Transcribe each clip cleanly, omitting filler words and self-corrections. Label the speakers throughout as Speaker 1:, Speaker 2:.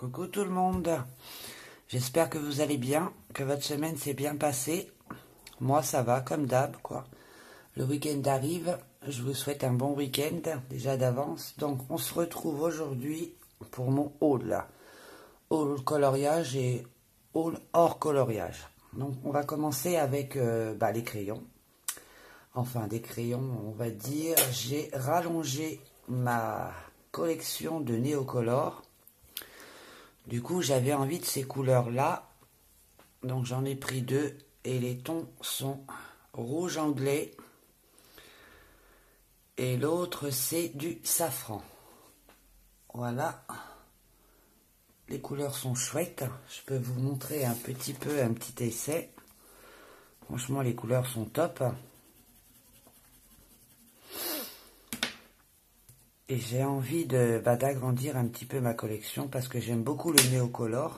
Speaker 1: Coucou tout le monde, j'espère que vous allez bien, que votre semaine s'est bien passée. Moi ça va comme d'hab quoi. Le week-end arrive, je vous souhaite un bon week-end déjà d'avance. Donc on se retrouve aujourd'hui pour mon haul là. Haul coloriage et haul hors coloriage. Donc on va commencer avec les crayons. Enfin des crayons on va dire. J'ai rallongé ma collection de Neocolor. Du coup, j'avais envie de ces couleurs-là. Donc, j'en ai pris deux. Et les tons sont rouge anglais. Et l'autre, c'est du safran. Voilà. Les couleurs sont chouettes. Je peux vous montrer un petit peu, un petit essai. Franchement, les couleurs sont top. Et j'ai envie d'agrandir un petit peu ma collection parce que j'aime beaucoup le Neocolor.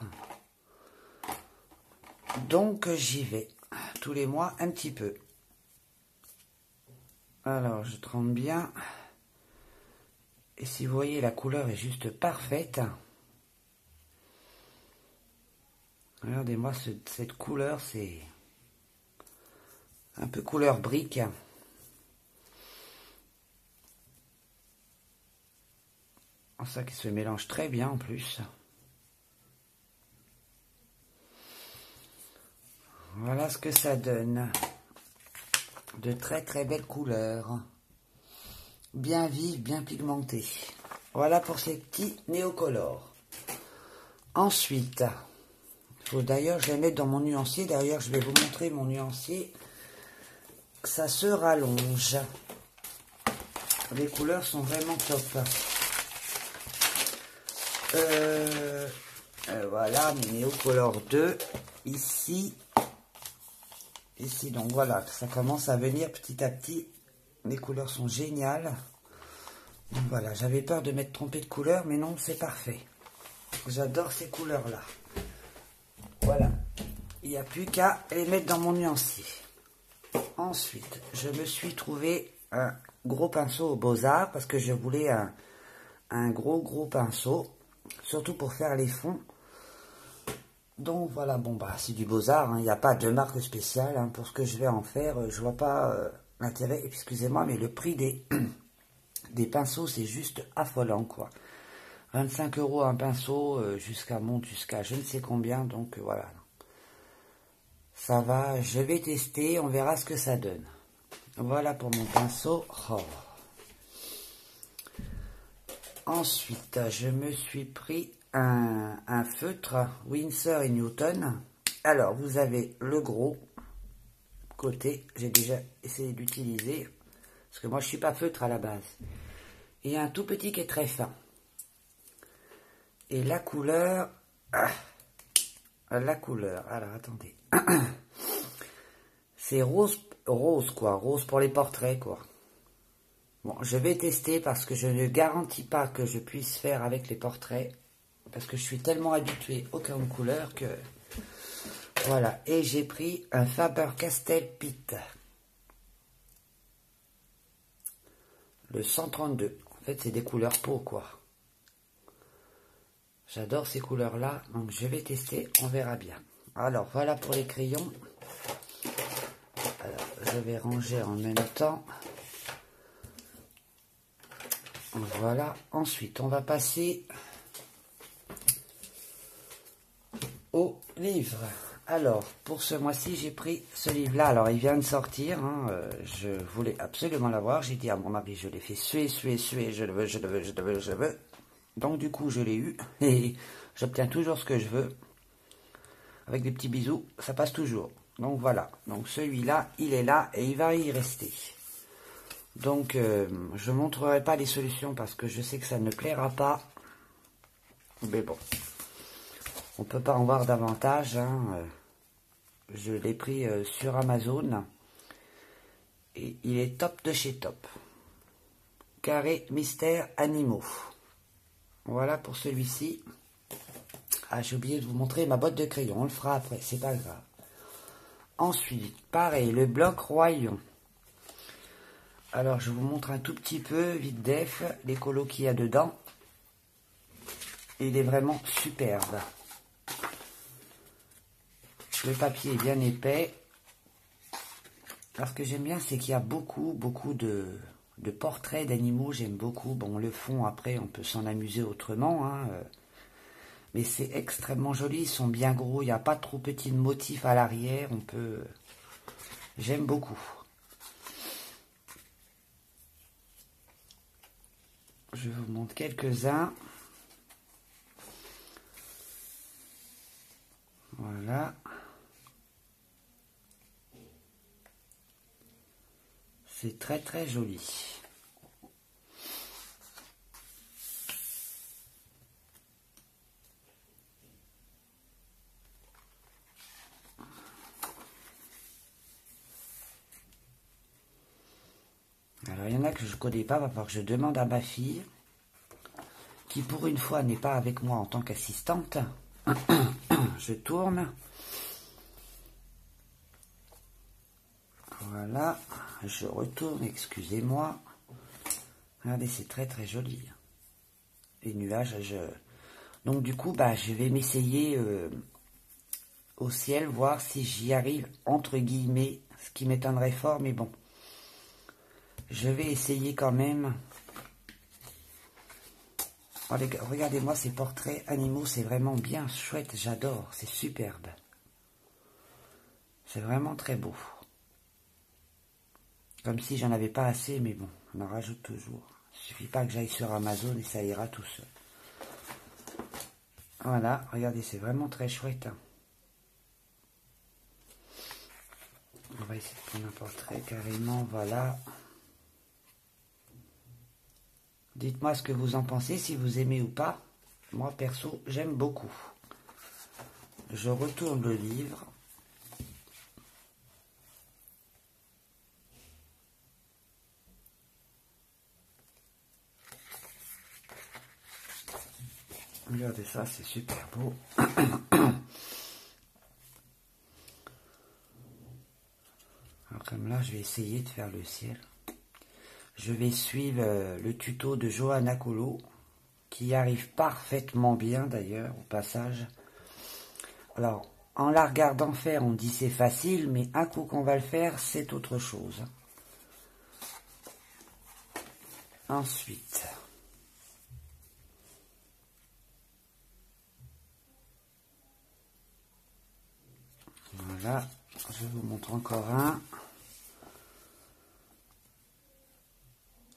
Speaker 1: Donc j'y vais tous les mois un petit peu. Alors je trempe bien. Et si vous voyez, la couleur est juste parfaite. Regardez-moi cette couleur, c'est un peu couleur brique. Ça qui se mélange très bien en plus. Voilà ce que ça donne. De très très belles couleurs. Bien vives, bien pigmentées. Voilà pour ces petits Neocolor. Ensuite, d'ailleurs je vais mettre dans mon nuancier. D'ailleurs je vais vous montrer mon nuancier. Ça se rallonge. Les couleurs sont vraiment top. Voilà, Neocolor 2, ici, donc voilà, ça commence à venir petit à petit, les couleurs sont géniales, donc voilà, j'avais peur de m'être trompé de couleur, mais non, c'est parfait, j'adore ces couleurs-là, voilà, il n'y a plus qu'à les mettre dans mon nuancier. Ensuite, je me suis trouvé un gros pinceau au Beaux-Arts, parce que je voulais un gros pinceau, surtout pour faire les fonds. Donc voilà, bon c'est du Beaux-Arts, hein, il n'y a pas de marque spéciale hein, pour ce que je vais en faire, je vois pas l'intérêt, excusez-moi, mais le prix des pinceaux c'est juste affolant quoi. 25 € un pinceau, monte jusqu'à je ne sais combien, donc voilà. Ça va, je vais tester, on verra ce que ça donne. Voilà pour mon pinceau. Oh. Ensuite, je me suis pris un feutre Winsor & Newton. Alors, vous avez le gros côté. J'ai déjà essayé d'utiliser. Parce que moi, je ne suis pas feutre à la base. Et un tout petit qui est très fin. Et la couleur... alors, attendez. C'est rose quoi. Rose pour les portraits, quoi. Bon, je vais tester parce que je ne garantis pas que je puisse faire avec les portraits. Parce que je suis tellement habitué aux couleurs que... Voilà, et j'ai pris un Faber-Castell Pitt. Le 132. En fait, c'est des couleurs peau, quoi. J'adore ces couleurs-là, donc je vais tester, on verra bien. Alors, voilà pour les crayons. Alors, je vais ranger en même temps. Voilà, ensuite on va passer au livre. Alors, pour ce mois-ci, j'ai pris ce livre-là. Alors, il vient de sortir, hein, je voulais absolument l'avoir. J'ai dit à mon mari, je l'ai fait suer, je le veux. Donc, du coup, je l'ai eu et j'obtiens toujours ce que je veux. Avec des petits bisous, ça passe toujours. Donc, voilà. Donc, celui-là, il est là et il va y rester. Donc, je ne montrerai pas les solutions parce que je sais que ça ne plaira pas. Mais bon, on ne peut pas en voir davantage. Hein. Je l'ai pris sur Amazon. Et il est top de chez top. Carré Mystère Animaux. Voilà pour celui-ci. Ah, j'ai oublié de vous montrer ma boîte de crayons. On le fera après, c'est pas grave. Ensuite, pareil, le bloc Royon. Alors, je vous montre un tout petit peu, vite def, les colos qu'il y a dedans. Il est vraiment superbe. Le papier est bien épais. Alors, ce que j'aime bien, c'est qu'il y a beaucoup de portraits d'animaux. J'aime beaucoup. Bon, le fond, après, on peut s'en amuser autrement, hein, mais c'est extrêmement joli. Ils sont bien gros. Il n'y a pas trop petit de motifs à l'arrière. On peut... J'aime beaucoup. Je vous montre quelques-uns. Voilà. C'est très très joli. Alors, il y en a que je ne connais pas, va falloir que je demande à ma fille, qui pour une fois n'est pas avec moi en tant qu'assistante. Je tourne. Voilà. Je retourne, excusez-moi. Regardez, c'est très très joli. Les nuages, donc du coup, bah, je vais m'essayer au ciel, voir si j'y arrive, entre guillemets, ce qui m'étonnerait fort, mais bon. Je vais essayer quand même. Oh, regardez-moi ces portraits animaux, c'est vraiment bien chouette, j'adore, c'est superbe. C'est vraiment très beau. Comme si j'en avais pas assez, mais bon, on en rajoute toujours. Il suffit pas que j'aille sur Amazon et ça ira tout seul. Voilà, regardez, c'est vraiment très chouette. Hein. On va essayer de prendre un portrait carrément, voilà. Dites-moi ce que vous en pensez, si vous aimez ou pas. Moi, perso, j'aime beaucoup. Je retourne le livre. Regardez ça, c'est super beau. Alors comme là, je vais essayer de faire le ciel. Je vais suivre le tuto de Johanna Colo, qui arrive parfaitement bien d'ailleurs, au passage. Alors, en la regardant faire, on dit c'est facile, mais un coup qu'on va le faire, c'est autre chose. Ensuite, voilà, je vous montre encore un.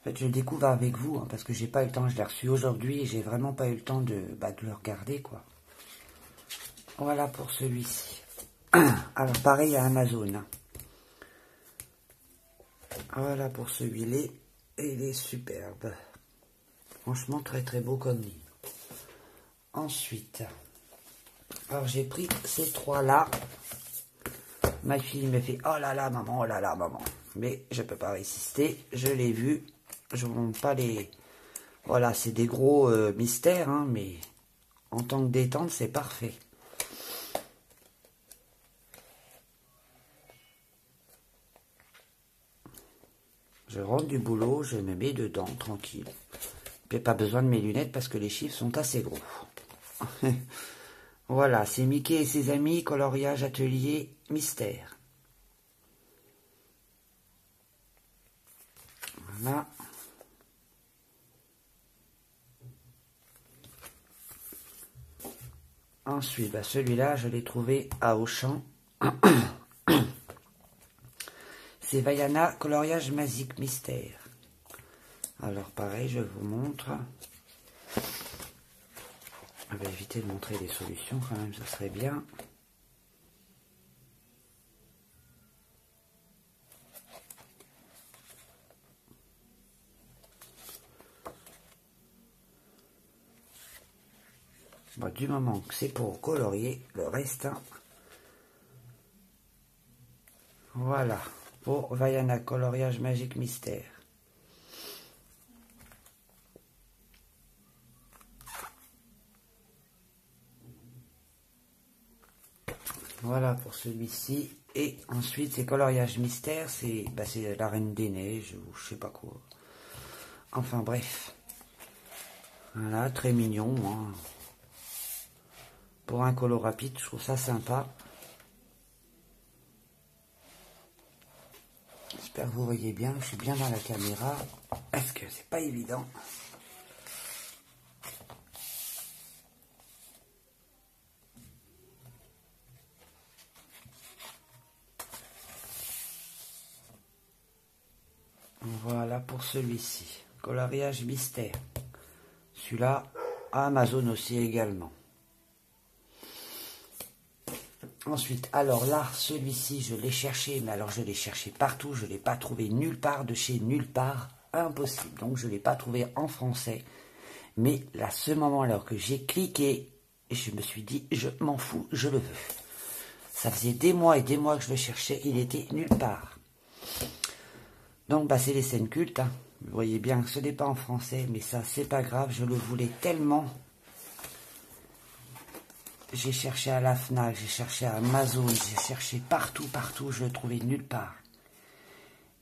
Speaker 1: En fait, je le découvre avec vous, hein, parce que j'ai pas eu le temps, je l'ai reçu aujourd'hui, et j'ai vraiment pas eu le temps de le regarder, quoi. Voilà pour celui-ci. Alors, pareil à Amazon. Hein. Voilà pour celui-là, et il est superbe. Franchement, très très beau comme livre. Ensuite, alors j'ai pris ces trois-là. Ma fille me fait « Oh là là, maman, oh là là, maman ». Mais je peux pas résister, je l'ai vu. Je vous montre pas les... Voilà, c'est des gros mystères, hein, mais en tant que détente, c'est parfait. Je rentre du boulot, je me mets dedans, tranquille. J'ai pas besoin de mes lunettes parce que les chiffres sont assez gros. Voilà, c'est Mickey et ses amis, coloriage atelier mystère. Voilà. Ensuite, bah celui-là, je l'ai trouvé à Auchan. C'est Vaiana, coloriage magique mystère. Alors pareil, je vous montre. On va éviter de montrer des solutions quand même, ça serait bien. Bon, du moment que c'est pour colorier, le reste. Hein. Voilà, pour Vaiana, coloriage magique mystère. Voilà pour celui-ci. Et ensuite, c'est coloriage mystère, c'est la Reine des Neiges, ou je sais pas quoi. Enfin bref. Voilà, très mignon. Hein. Pour un colo rapide, je trouve ça sympa. J'espère que vous voyez bien, je suis bien dans la caméra, parce que c'est pas évident. Voilà pour celui-ci, coloriage mystère. Celui-là, Amazon aussi également. Ensuite, alors là, celui-ci, je l'ai cherché, mais alors je l'ai cherché partout, je ne l'ai pas trouvé nulle part, de chez nulle part, impossible. Donc je ne l'ai pas trouvé en français. Mais à ce moment, alors que j'ai cliqué, je me suis dit, je m'en fous, je le veux. Ça faisait des mois et des mois que je le cherchais, il était nulle part. Donc bah, c'est les scènes cultes, hein. Vous voyez bien que ce n'est pas en français, mais ça c'est pas grave, je le voulais tellement. J'ai cherché à la Fnac, j'ai cherché à Amazon, j'ai cherché partout, je le trouvais nulle part.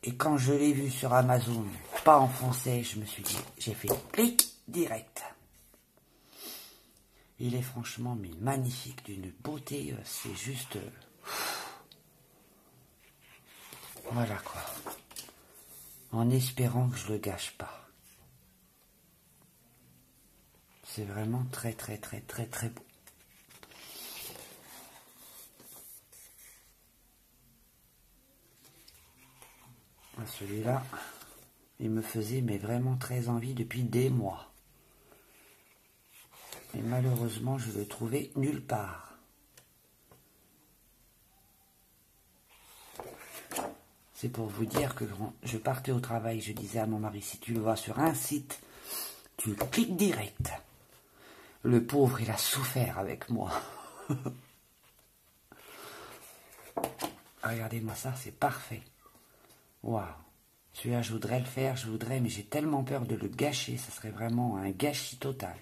Speaker 1: Et quand je l'ai vu sur Amazon, pas en français, je me suis dit, j'ai fait clic direct. Il est franchement mais magnifique, d'une beauté, c'est juste... Voilà quoi. En espérant que je le gâche pas. C'est vraiment très beau. Celui-là, il me faisait mais vraiment très envie depuis des mois. Et malheureusement, je le trouvais nulle part. C'est pour vous dire que quand je partais au travail, je disais à mon mari, si tu le vois sur un site, tu cliques direct. Le pauvre, il a souffert avec moi. Regardez-moi ça, c'est parfait. Waouh. Celui-là, je voudrais le faire, mais j'ai tellement peur de le gâcher. Ça serait vraiment un gâchis total.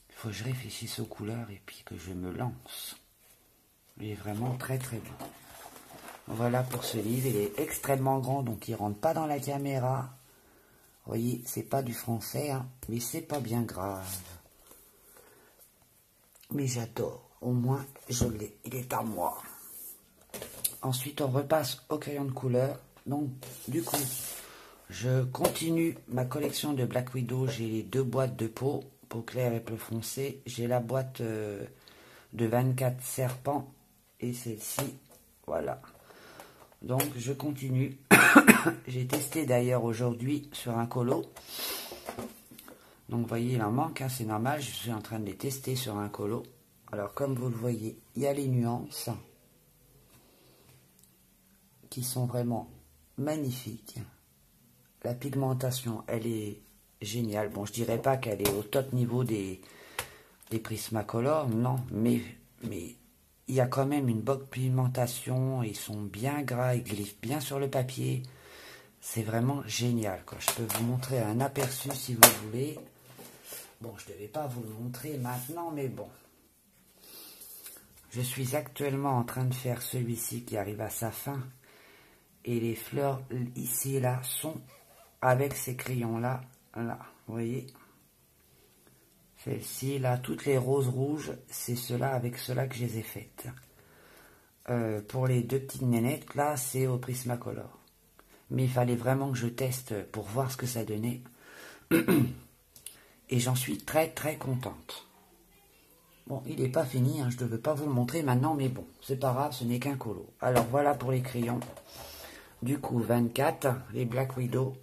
Speaker 1: Il faut que je réfléchisse aux couleurs et puis que je me lance. Il est vraiment très beau. Voilà pour ce livre. Il est extrêmement grand, donc il ne rentre pas dans la caméra. Vous voyez, c'est pas du français, hein, mais c'est pas bien grave. Mais j'adore. Au moins, je l'ai. Il est à moi. Ensuite, on repasse au crayon de couleur. Donc, du coup, je continue ma collection de Black Widow. J'ai les deux boîtes de peau clair et peau foncé. J'ai la boîte de 24 serpents et celle-ci. Voilà. Donc, je continue. J'ai testé d'ailleurs aujourd'hui sur un colo. Donc, vous voyez, il en manque, hein, c'est normal. Je suis en train de les tester sur un colo. Alors, comme vous le voyez, il y a les nuances qui sont vraiment magnifiques. La pigmentation, elle est géniale. Bon, je dirais pas qu'elle est au top niveau des Prismacolor, non, mais il y a quand même une bonne pigmentation. Ils sont bien gras, ils glissent bien sur le papier. C'est vraiment génial, quoi. Je peux vous montrer un aperçu si vous voulez. Bon, je ne devais pas vous le montrer maintenant, mais bon. Je suis actuellement en train de faire celui-ci qui arrive à sa fin. Et les fleurs ici et là sont avec ces crayons-là. Là, vous voyez. Celle-ci, là, toutes les roses rouges, c'est cela avec cela que je les ai faites. Pour les deux petites nénettes, là, c'est au Prismacolor. Mais il fallait vraiment que je teste pour voir ce que ça donnait. Et j'en suis très contente. Bon, il n'est pas fini, hein, je ne veux pas vous le montrer maintenant, mais bon, c'est pas grave, ce n'est qu'un colo. Alors voilà pour les crayons. Du coup, 24, les Black Widow.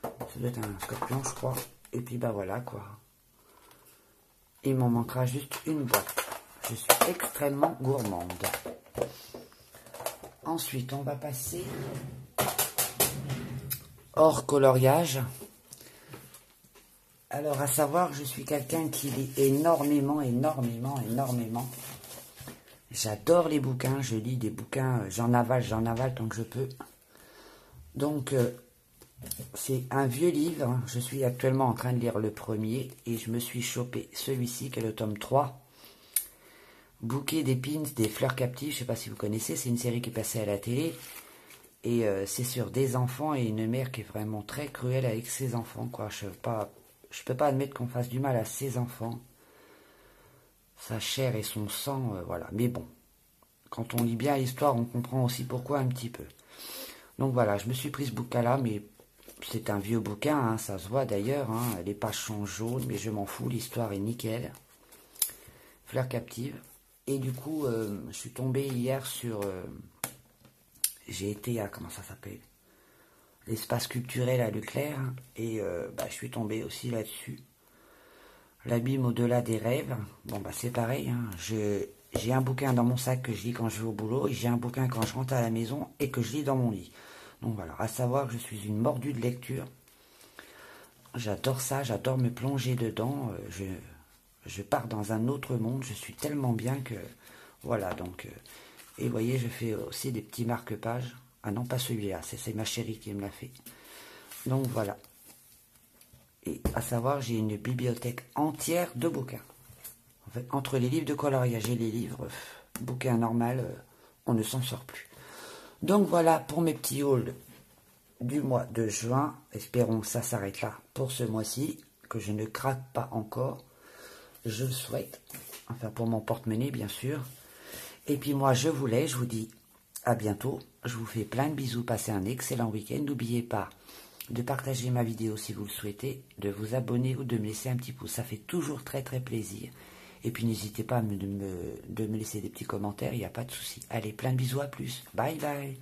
Speaker 1: Ça doit être un scorpion, je crois. Et puis, bah voilà, quoi. Il m'en manquera juste une boîte. Je suis extrêmement gourmande. Ensuite, on va passer hors coloriage. Alors, à savoir, je suis quelqu'un qui lit énormément. J'adore les bouquins, je lis des bouquins, j'en avale tant que je peux. Donc, c'est un vieux livre, je suis actuellement en train de lire le premier, et je me suis chopé celui-ci, qui est le tome 3. Bouquet d'épines, des fleurs captives, je ne sais pas si vous connaissez, c'est une série qui est passée à la télé. Et c'est sur des enfants et une mère qui est vraiment très cruelle avec ses enfants, quoi. Je peux pas admettre qu'on fasse du mal à ses enfants. sa chair et son sang, voilà. Mais bon, quand on lit bien l'histoire, on comprend aussi pourquoi un petit peu. Donc voilà, je me suis pris ce bouquin-là, mais c'est un vieux bouquin, hein, ça se voit d'ailleurs, hein, les pages sont jaunes, mais je m'en fous, l'histoire est nickel. Fleur captive. Et du coup, je suis tombé hier sur... j'ai été à, comment ça s'appelle, l'espace culturel à Leclerc, et je suis tombé aussi là-dessus. L'abîme au-delà des rêves. Bon, c'est pareil, hein, j'ai un bouquin dans mon sac que je lis quand je vais au boulot, et j'ai un bouquin quand je rentre à la maison, et que je lis dans mon lit. Donc voilà, à savoir que je suis une mordue de lecture. J'adore ça, j'adore me plonger dedans, je pars dans un autre monde, je suis tellement bien que... Voilà, donc... et vous voyez, je fais aussi des petits marque-pages. Ah non, pas celui-là, c'est ma chérie qui me l'a fait. Donc voilà. Et à savoir, j'ai une bibliothèque entière de bouquins. En fait, entre les livres de coloriage et les livres, bouquins normal, on ne s'en sort plus. Donc voilà pour mes petits hauls du mois de juin. Espérons que ça s'arrête là pour ce mois-ci, que je ne craque pas encore. Je le souhaite. Enfin, pour mon porte-monnaie, bien sûr. Et puis moi, je vous laisse. Je vous dis à bientôt. Je vous fais plein de bisous. Passez un excellent week-end. N'oubliez pas de partager ma vidéo si vous le souhaitez, de vous abonner ou de me laisser un petit pouce. Ça fait toujours très très plaisir. Et puis n'hésitez pas de me laisser des petits commentaires. Il n'y a pas de souci. Allez, plein de bisous. À plus. Bye bye.